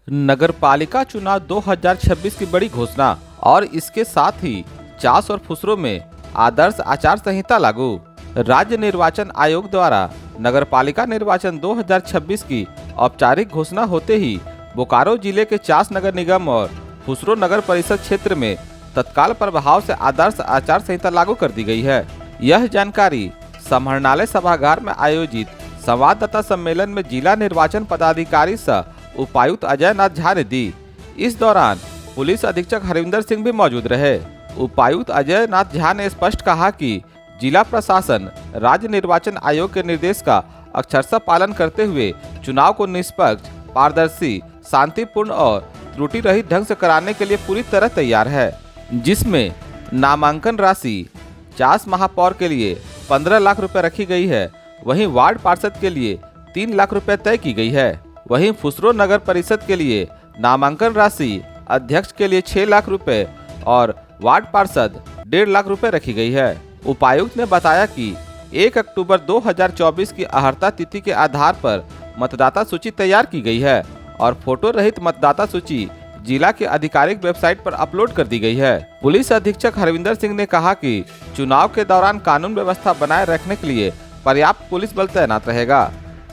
नगरपालिका चुनाव 2026 की बड़ी घोषणा और इसके साथ ही चास और फुसरों में आदर्श आचार संहिता लागू। राज्य निर्वाचन आयोग द्वारा नगरपालिका निर्वाचन 2026 की औपचारिक घोषणा होते ही बोकारो जिले के चास नगर निगम और फुसरो नगर परिषद क्षेत्र में तत्काल प्रभाव से आदर्श आचार संहिता लागू कर दी गई है। यह जानकारी समाहरणालय सभागार में आयोजित संवाददाता सम्मेलन में जिला निर्वाचन पदाधिकारी सह उपायुक्त अजय नाथ झा ने दी। इस दौरान पुलिस अधीक्षक हरविंदर सिंह भी मौजूद रहे। उपायुक्त अजय नाथ झा ने स्पष्ट कहा कि जिला प्रशासन राज्य निर्वाचन आयोग के निर्देश का अक्षरशः पालन करते हुए चुनाव को निष्पक्ष, पारदर्शी, शांतिपूर्ण और त्रुटि रहित ढंग से कराने के लिए पूरी तरह तैयार है, जिसमें नामांकन राशि चास महापौर के लिए 15 लाख रुपए रखी गई है। वहीं वार्ड पार्षद के लिए 3 लाख रुपए तय की गई है। वहीं फुसरो नगर परिषद के लिए नामांकन राशि अध्यक्ष के लिए 6 लाख रुपए और वार्ड पार्षद 1.5 लाख रुपए रखी गई है। उपायुक्त ने बताया कि 1 अक्टूबर 2024 की अहर्ता तिथि के आधार पर मतदाता सूची तैयार की गई है और फोटो रहित मतदाता सूची जिला के आधिकारिक वेबसाइट पर अपलोड कर दी गई है। पुलिस अधीक्षक हरविंदर सिंह ने कहा कि चुनाव के दौरान कानून व्यवस्था बनाए रखने के लिए पर्याप्त पुलिस बल तैनात रहेगा।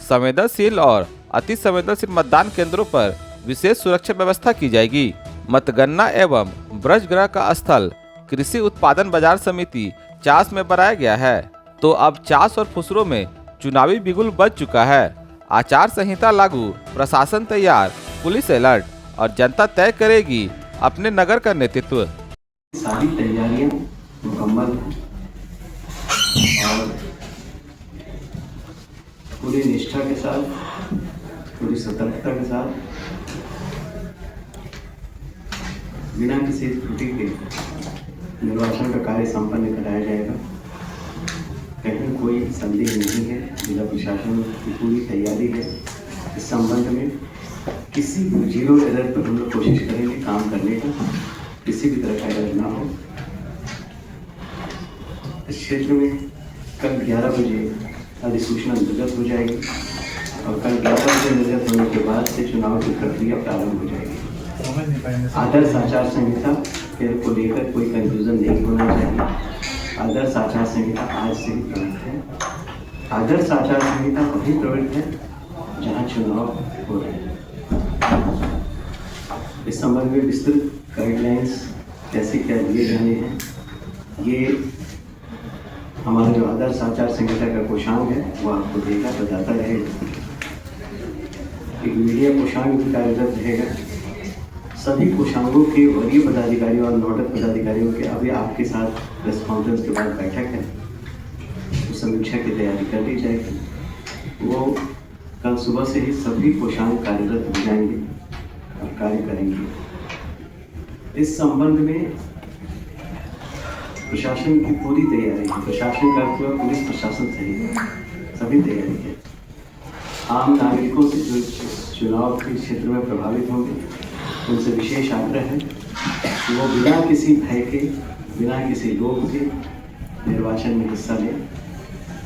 संवेदनशील और अति संवेदनशील मतदान केंद्रों पर विशेष सुरक्षा व्यवस्था की जाएगी। मतगणना एवं ब्रजगृह का स्थल कृषि उत्पादन बाजार समिति चास में बनाया गया है। तो अब चास और फुसरो में चुनावी बिगुल बज चुका है। आचार संहिता लागू, प्रशासन तैयार, पुलिस अलर्ट और जनता तय करेगी अपने नगर का नेतृत्व। सारी तैयारियां मुकम्मल हैं और पूरी निष्ठा के साथ, पूरी सतर्कता के साथ, बिना किसी त्रुटि के निर्वाचन का कार्य संपन्न कराया जाएगा। कहीं कोई संदेह नहीं है। जिला प्रशासन की पूरी तैयारी है। इस संबंध में किसी जीरो एरर पर हम लोग कोशिश करेंगे काम करने का, किसी भी तरह का एरर ना हो। इस क्षेत्र में कल 11 बजे अधिसूचना निर्गत हो जाएगी और कल 11 बजे निर्गत होने के बाद से चुनाव की प्रक्रिया प्रारंभ हो जाएगी। आदर्श आचार संहिता को लेकर कोई कंफ्यूजन नहीं होना चाहिए। आदर्श आचार संहिता आज से ही प्रवृत्त है। आदर्श आचार संहिता वही प्रवृत्त है जहां चुनाव हो रहे हैं। इस संबंध में विस्तृत गाइडलाइंस कैसे क्या दिए जाने हैं, ये हमारा जो आदर्श आचार संहिता का कोषांग है वो आपको देगा, बताता रहेगा। एक मीडिया कोषांग भी कार्यरत रहेगा। सभी कोषांगों के वरीय पदाधिकारियों और नोडल पदाधिकारियों के अभी आपके साथ प्रेस कॉन्फ्रेंस के बाद बैठक है, उस समीक्षा की तैयारी कर ली जाएगी। वो कल सुबह से ही सभी कोषांग कार्यरत हो जाएंगे और कार्य करेंगे। इस संबंध में प्रशासन की पूरी तैयारी है। प्रशासन का पूरा पुलिस प्रशासन सहित सभी तैयारी है। आम नागरिकों से जो चुनाव के क्षेत्र में प्रभावित होंगे उनसे विशेष आग्रह है कि वो बिना किसी भय के, बिना किसी लोभ के निर्वाचन में हिस्सा लें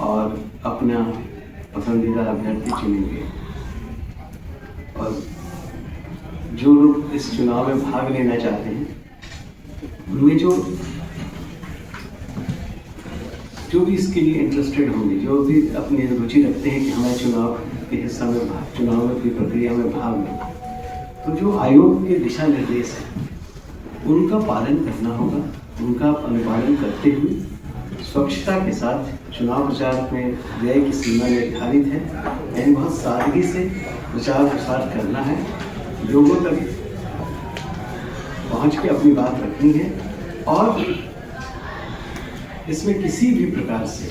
और अपना पसंदीदा अभ्यर्थी चुनेंगे। और जो लोग इस चुनाव में भाग लेना चाहते हैं उनमें जो भी इसके लिए इंटरेस्टेड होंगे, जो भी अपनी रुचि रखते हैं कि हमें चुनाव के हिस्सा में चुनाव में की प्रक्रिया में भाग लें, तो जो आयोग के दिशा निर्देश हैं उनका पालन करना होगा। उनका अनुपालन करते हुए स्वच्छता के साथ चुनाव प्रचार में व्यय की सीमा निर्धारित है, यानी बहुत सादगी से प्रचार प्रसार करना है। लोगों तक पहुंच के अपनी बात रखनी है और इसमें किसी भी प्रकार से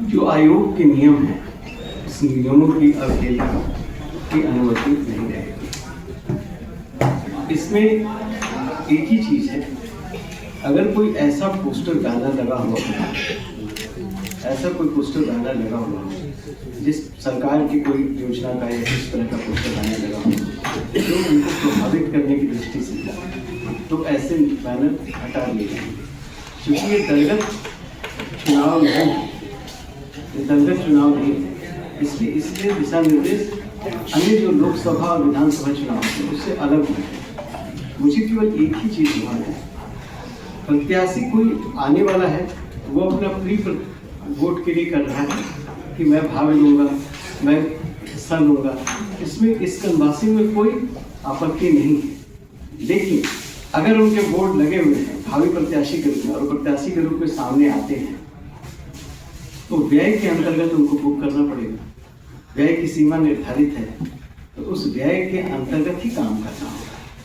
जो आयोग के नियम हैं उस नियमों की अवहेलना की अनुमति नहीं रहेगी। इसमें एक ही चीज है, अगर कोई ऐसा पोस्टर बैनर लगा हुआ हो, ऐसा कोई पोस्टर बैनर लगा हुआ हो जिस सरकार की कोई योजना का या इस तरह का पोस्टर बैनर लगा हुआ जो उनको प्रभावित करने की दृष्टि से, तो ऐसे बैनर हटा दिए जाएंगे। क्योंकि ये दलगत चुनाव नहीं है, इसलिए दिशा निर्देश अन्य जो लोकसभा और विधानसभा चुनाव थे उससे अलग होंगे। मुझे केवल एक ही चीज़ हुआ है, प्रत्याशी कोई आने वाला है वो अपना प्री वोट के लिए कर रहा है कि मैं भाग लूँगा, मैं हिस्सा लूँगा, इसमें इस कनवासी में कोई आपत्ति नहीं है। लेकिन अगर उनके वोट लगे हुए हैं भावी प्रत्याशी के रूप में और प्रत्याशी के रूप में सामने आते हैं तो व्यय के अंतर्गत उनको बुक करना पड़ेगा। व्यय की सीमा निर्धारित है तो उस व्यय के अंतर्गत ही काम करना होगा।